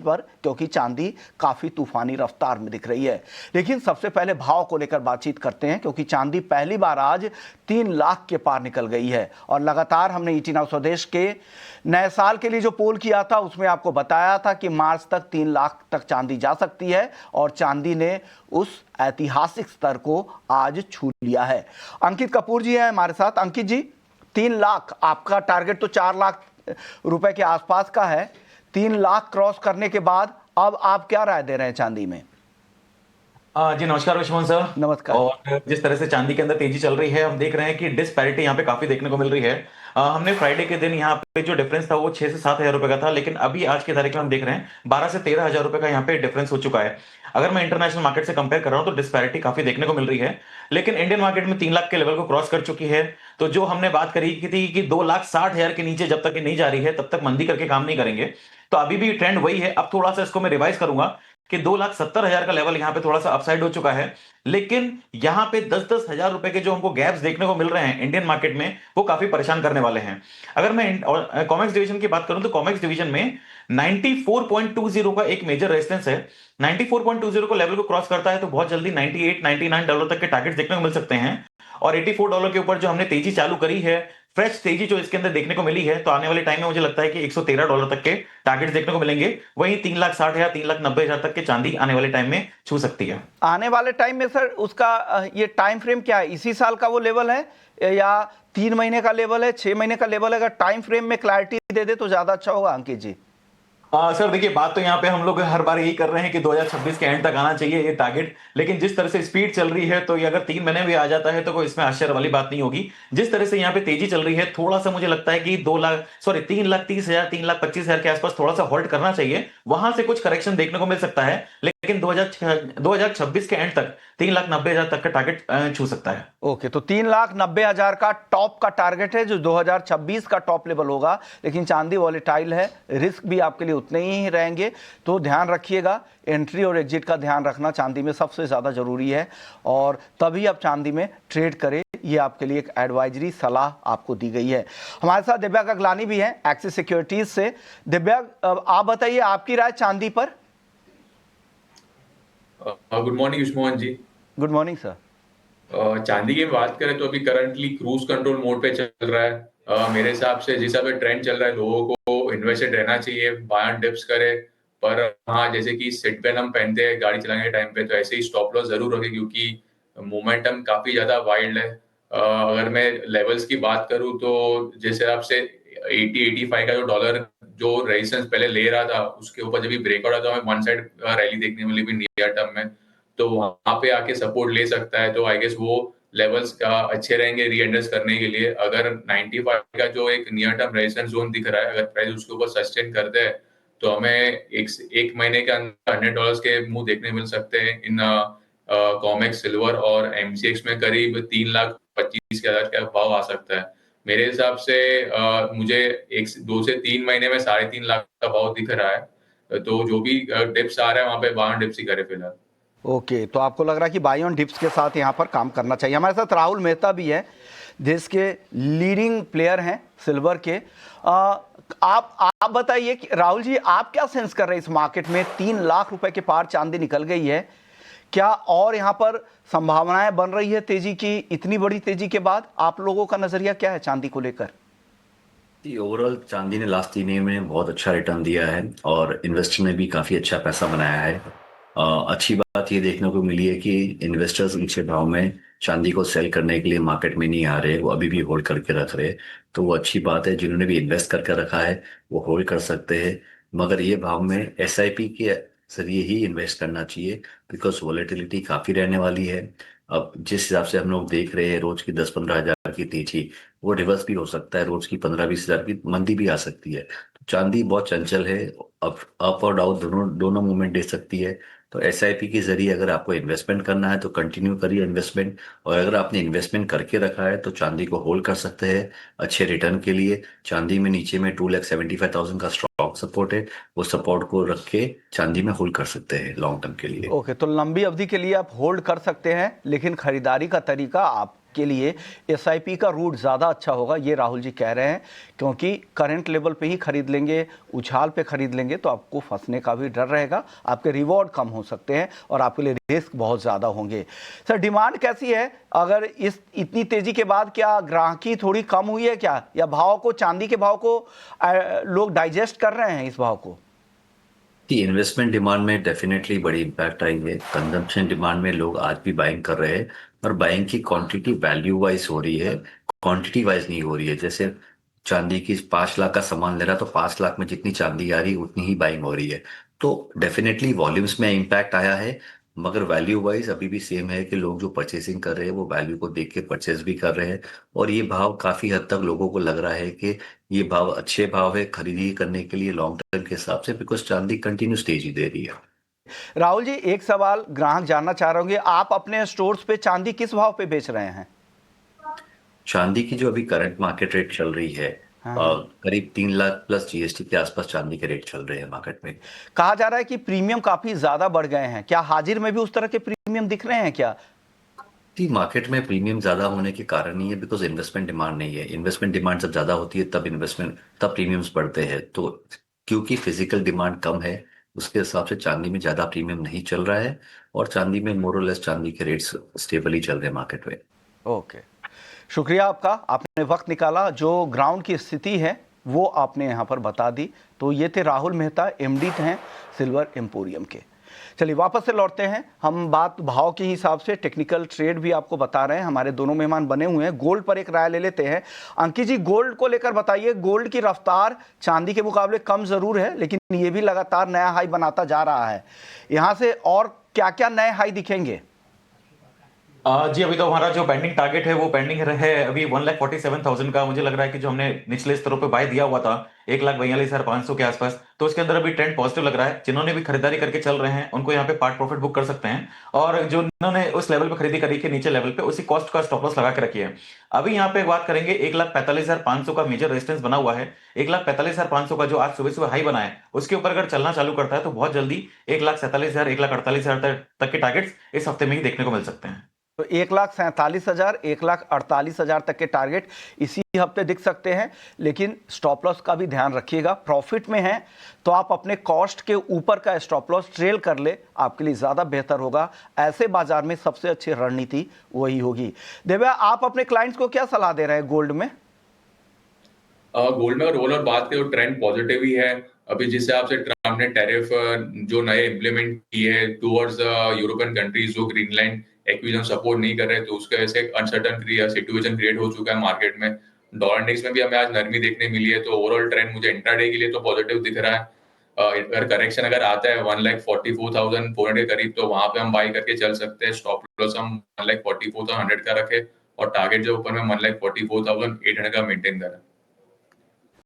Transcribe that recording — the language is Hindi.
पर, क्योंकि चांदी काफी तूफानी रफ्तार में दिख रही है। लेकिन सबसे पहले भाव को लेकर बातचीत करते हैं, क्योंकि चांदी पहली बार आज 3 लाख के पार निकल गई है। और लगातार हमने ईटी नाउ स्वदेश के नए साल के लिए जो पोल किया था उसमें आपको बताया था कि मार्च तक 3 लाख तक चांदी जा सकती है, और चांदी ने उस ऐतिहासिक स्तर को आज छू लिया है। अंकित कपूर जी हैं हमारे साथ। अंकित जी, 3 लाख, आपका टारगेट तो 4 लाख रुपए के आसपास का है। 3 लाख क्रॉस करने के बाद अब आप क्या राय दे रहे हैं चांदी में? जी नमस्कार विश्वमोहन सर। नमस्कार। और जिस तरह से चांदी के अंदर तेजी चल रही है, हम देख रहे हैं कि डिस्पैरिटी यहाँ पे काफी देखने को मिल रही है। हमने फ्राइडे के दिन यहाँ पे जो डिफरेंस था वो 6 से 7 हजार रुपए का था, लेकिन अभी आज की तारीख में हम देख रहे हैं 12 से 13 हजार रुपए का यहाँ पे डिफरेंस हो चुका है। अगर मैं इंटरनेशनल मार्केट से कंपेयर कर रहा हूँ तो डिस्पैरिटी काफी देखने को मिल रही है, लेकिन इंडियन मार्केट में 3 लाख के लेवल को क्रॉस कर चुकी है। तो जो हमने बात करी की थी कि 2,60,000 के नीचे जब तक ये नहीं जा रही है तब तक मंदी करके काम नहीं करेंगे, तो अभी भी ट्रेंड वही है। अब थोड़ा सा इसको मैं रिवाइज करूंगा कि 2,70,000 का लेवल यहाँ पे थोड़ा सा अपसाइड हो चुका है, लेकिन यहाँ पे 10-10 हजार रुपए के जो हमको गैप्स देखने को मिल रहे हैं इंडियन मार्केट में, वो काफी परेशान करने वाले हैं। अगर मैं कॉमेक्स डिवीजन की बात करूं तो कॉमेक्स डिवीजन में 94.20 का एक मेजर रेजिस्टेंस है। 94.20 को लेवल को क्रॉस करता है तो बहुत जल्दी $98-99 तक के टारगेट्स देखने को मिल सकते हैं। और $84 के ऊपर जो हमने तेजी चालू करी है, फ्रेश तेजी जो इसके अंदर देखने को मिली है, तो आने वाले टाइम में मुझे लगता है कि $113 तक के टारगेट्स देखने को मिलेंगे। वहीं 3,60,000 3,90,000 तक के चांदी आने वाले टाइम में छू सकती है। आने वाले टाइम में सर उसका ये टाइम फ्रेम क्या है? इसी साल का वो लेवल है या 3 महीने का लेवल है, 6 महीने का लेवल है? अगर टाइम फ्रेम में क्लैरिटी दे दे तो ज्यादा अच्छा होगा अंकित जी। सर देखिए, बात तो यहाँ पे हम लोग हर बार यही कर रहे हैं कि 2026 के एंड तक आना चाहिए ये टारगेट, लेकिन जिस तरह से स्पीड चल रही है तो ये अगर 3 महीने भी आ जाता है तो कोई इसमें आश्चर्य वाली बात नहीं होगी। जिस तरह से यहाँ पे तेजी चल रही है, थोड़ा सा मुझे लगता है कि 3,30,000 3,25,000 के आसपास थोड़ा सा होल्ड करना चाहिए, वहां से कुछ करेक्शन देखने को मिल सकता है, लेकिन 2026 के एंड तक 3,90,000 तक का टारगेट छू सकता है। ओके, तो 3,90,000 का टॉप का टारगेट है जो 2026 का टॉप लेवल होगा। लेकिन चांदी वॉलेटाइल है, रिस्क भी आपके लिए उतने ही रहेंगे, तो ध्यान रखिएगा। एंट्री और एग्जिट का ध्यान रखना चांदी में सबसे ज़्यादा ज़रूरी है, और तभी आप चांदी में ट्रेड करें। ये आपके लिए एक एडवाइजरी सलाह आपको दी गई है। हमारे साथ दिव्या गगलानी भी हैं एक्सिस सिक्योरिटीज से। दिव्या, आप बताइए आपकी राय चांदी पर। Good morning Vishwamohan ji. Good morning sir. चांदी की बात करें तो अभी करंटली क्रूज कंट्रोल मोड पे चल रहा है। मेरे हिसाब से जिस हिसाब से ट्रेंड चल रहा है, लोगों को इन्वेस्टेड रहना चाहिए, बाय ऑन डिप्स करे। पर हाँ, जैसे कि सीट बेल्ट हम पहनते हैं गाड़ी चलाने के टाइम पे, तो ऐसे ही स्टॉप लॉस जरूर रखे, क्योंकि मोमेंटम काफी ज्यादा वाइल्ड है। अगर मैं लेवल्स की बात करूँ तो जिस हिसाब से 80-85 का जो डॉलर जो रेजिस्टेंस पहले ले रहा था, उसके ऊपर जब भी ब्रेकआउट आता है, हमें वन साइड रैली देखने मिली भी नियर टर्म में, तो वहां पे आके सपोर्ट ले सकता है। तो आई गेस वो लेवल्स का अच्छे रहेंगे री एंडर्स करने के लिए। अगर 95 का जो एक नियर टर्म रेजिस्टेंस जोन दिख रहा है, अगर प्राइस उसके ऊपर सस्टेन करते हैं तो हमें एक महीने के अंदर $100 के मुंह देखने मिल सकते हैं इन कॉमेक्स, सिल्वर और एमसीएक्स में। करीब 3,25,000 का भाव आ सकता है। मेरे हिसाब से मुझे 2 से 3 महीने में 3.5 लाख का भाव दिख रहा है। तो जो भी डिप्स आ रहा है वहां पे बाय ऑन डिप्स ही करे फिलहाल। ओके, तो आपको लग रहा है कि बाई ऑन डिप्स के साथ यहाँ पर काम करना चाहिए। हमारे साथ राहुल मेहता भी है, देश के लीडिंग प्लेयर हैं सिल्वर के। आप बताइए कि राहुल जी, आप क्या सेंस कर रहे हैं इस मार्केट में? 3 लाख रुपए के पार चांदी निकल गई है, क्या और यहाँ पर संभावनाएं बन रही है तेजी की? इतनी बड़ी तेजी के बाद आप लोगों का नजरिया क्या है चांदी को लेकर? ओवरऑल चांदी ने लास्ट 3 महीने में बहुत अच्छा रिटर्न दिया है और इन्वेस्टर ने भी काफी अच्छा पैसा बनाया है। अच्छी बात ये देखने को मिली है कि इन्वेस्टर्स ऊंचे भाव में चांदी को सेल करने के लिए मार्केट में नहीं आ रहे, वो अभी भी होल्ड करके रख रहे। तो वो अच्छी बात है, जिन्होंने भी इन्वेस्ट करके रखा है वो होल्ड कर सकते हैं। मगर ये भाव में एसआईपी के जरिए ही इन्वेस्ट करना चाहिए, बिकॉज वॉलेटिलिटी काफी रहने वाली है। अब जिस हिसाब से हम लोग देख रहे हैं रोज की 10-15 हजार की तेजी, वो रिवर्स भी हो सकता है, रोज की 15-20 हजार की मंदी भी आ सकती है। तो चांदी बहुत चंचल है, अप और डाउन दोनों दोनों मूवमेंट दे सकती है। तो एसआईपी के जरिए अगर आपको इन्वेस्टमेंट करना है तो कंटिन्यू करिए इन्वेस्टमेंट, और अगर आपने इन्वेस्टमेंट करके रखा है तो चांदी को होल्ड कर सकते हैं अच्छे रिटर्न के लिए। चांदी में नीचे में 2,75,000 का स्ट्रॉन्ग सपोर्ट है, वो सपोर्ट को रख के चांदी में होल्ड कर सकते हैं लॉन्ग टर्म के लिए। ओके, तो लंबी अवधि के लिए आप होल्ड कर सकते हैं, लेकिन खरीदारी का तरीका आपके उसके लिए एसआईपी का रूट ज़्यादा अच्छा होगा, ये राहुल जी कह रहे हैं, क्योंकि करंट लेवल पे ही खरीद लेंगे, उछाल पे खरीद लेंगे तो आपको फंसने का भी डर रहेगा, आपके रिवॉर्ड कम हो सकते हैं और आपके लिए रिस्क बहुत ज़्यादा होंगे। सर, डिमांड कैसी है? अगर इस इतनी तेज़ी के बाद क्या ग्राहकी थोड़ी कम हुई है क्या, या भाव को, चांदी के भाव को लोग डाइजेस्ट कर रहे हैं इस भाव को? कि इन्वेस्टमेंट डिमांड में डेफिनेटली बड़ी इम्पैक्ट आई है। कंजम्पशन डिमांड में लोग आज भी बाइंग कर रहे हैं, और बाइंग की क्वांटिटी वैल्यू वाइज हो रही है, क्वांटिटी वाइज नहीं हो रही है। जैसे चांदी की 5 लाख का सामान ले रहा तो 5 लाख में जितनी चांदी आ रही उतनी ही बाइंग हो रही है। तो डेफिनेटली वॉल्यूम्स में इम्पैक्ट आया है, मगर वैल्यू वाइज अभी भी सेम है कि लोग जो परचेसिंग कर रहे हैं वो वैल्यू को देख के परचेस भी कर रहे हैं। और ये भाव काफी हद तक लोगों को लग रहा है कि ये भाव अच्छे भाव है खरीदी करने के लिए लॉन्ग टर्म के हिसाब से, बिकॉज चांदी कंटिन्यूस तेजी दे रही है। राहुल जी, एक सवाल ग्राहक जानना चाह रहे होंगे, आप अपने स्टोर्स पे चांदी किस भाव पे बेच रहे हैं? चांदी की जो अभी करंट मार्केट रेट चल रही है, हाँ। करीब 3 लाख प्लस जीएसटी के आसपास चांदी के रेट चल रहे हैं मार्केट में। कहा जा रहा है कि प्रीमियम काफी ज्यादा बढ़ गए हैं, क्या हाजिर में भी उस तरह के प्रीमियम दिख रहे हैं क्या? जी, मार्केट में प्रीमियम ज्यादा होने के कारण ही है बिकॉज इन्वेस्टमेंट डिमांड नहीं है। इन्वेस्टमेंट डिमांड जब ज्यादा होती है तब प्रीमियम्स बढ़ते हैं। तो क्योंकि फिजिकल डिमांड कम है, उसके हिसाब से चांदी में ज्यादा प्रीमियम नहीं चल रहा है, और चांदी में मोर और लेस चांदी के रेट्स स्टेबली चल रहे हैं मार्केट में। ओके, शुक्रिया आपका, आपने वक्त निकाला, जो ग्राउंड की स्थिति है वो आपने यहाँ पर बता दी। तो ये थे राहुल मेहता, एमडी हैं सिल्वर एम्पोरियम के। चलिए वापस से लौटते हैं, हम बात भाव के हिसाब से टेक्निकल ट्रेड भी आपको बता रहे हैं, हमारे दोनों मेहमान बने हुए हैं। गोल्ड पर एक राय ले लेते हैं। अंकित जी, गोल्ड को लेकर बताइए, गोल्ड की रफ्तार चांदी के मुकाबले कम जरूर है, लेकिन ये भी लगातार नया हाई बनाता जा रहा है। यहाँ से और क्या क्या नए हाई दिखेंगे? जी, अभी तो हमारा जो पेंडिंग टारगेट है वो पेंडिंग है अभी 1,47,000 का। मुझे लग रहा है कि जो हमने निचले स्तरों पे बाय दिया हुआ था 1,42,500 के आसपास, तो उसके अंदर अभी ट्रेंड पॉजिटिव लग रहा है। जिन्होंने भी खरीदारी करके चल रहे हैं उनको यहाँ पे पार्ट प्रॉफिट बुक कर सकते हैं, और जो इन्होंने उस लेवल पे खरीदी करी के नीचे लेवल पे उसी कॉस्ट का स्टॉप लॉस लगा के रखी है। अभी यहाँ पे बात करेंगे 1,45,500 का मेजर रेजिस्टेंस बना हुआ है। 1,45,500 का जो आज सुबह सुबह हाई बना है उसके ऊपर अगर चलना चालू करता है तो बहुत जल्दी 1,47,000 1,48,000 तक के टारगेट्स इस हफ्ते में ही देखने को मिल सकते हैं। तो 1,47,000 1,48,000 तक के टारगेट इसी हफ्ते दिख सकते हैं, लेकिन स्टॉप लॉस का भी ध्यान रखिएगा। प्रॉफिट में है तो आप अपने कॉस्ट के ऊपर का स्टॉप लॉस ट्रेल कर ले, आपके लिए ज़्यादा बेहतर होगा। ऐसे बाजार में सबसे अच्छी रणनीति वही होगी। देव्या, आप अपने क्लाइंट्स को क्या सलाह दे रहे हैं गोल्ड में? गोल्ड में अगर ओवरऑल बात करें तो ट्रेंड पॉजिटिव ही है। अभी जिस हिसाब से ट्रम्प ने टैरिफ जो नए इम्प्लीमेंट किए हैं टुवर्ड्स यूरोपियन कंट्रीज जो ग्रीनलैंड एक्विजिशन सपोर्ट नहीं कर रहे, तो उसके वजह से एक अनसर्टन सिचुएशन क्रिएट हो चुका है मार्केट में। डॉलर इंडेक्स में भी हमें आज नरमी देखने मिली है, तो ओवरऑल ट्रेंड मुझे इंट्राडे के लिए तो पॉजिटिव दिख रहा है। अगर करेक्शन अगर आता है 1,44,400 के करीब, तो वहां पे हम बाई करके चल सकते हैं। स्टॉप लॉस हम 1,44,100 का रखे और टारगेट जो ऊपर में 1,44,800 का मेंटेन करें।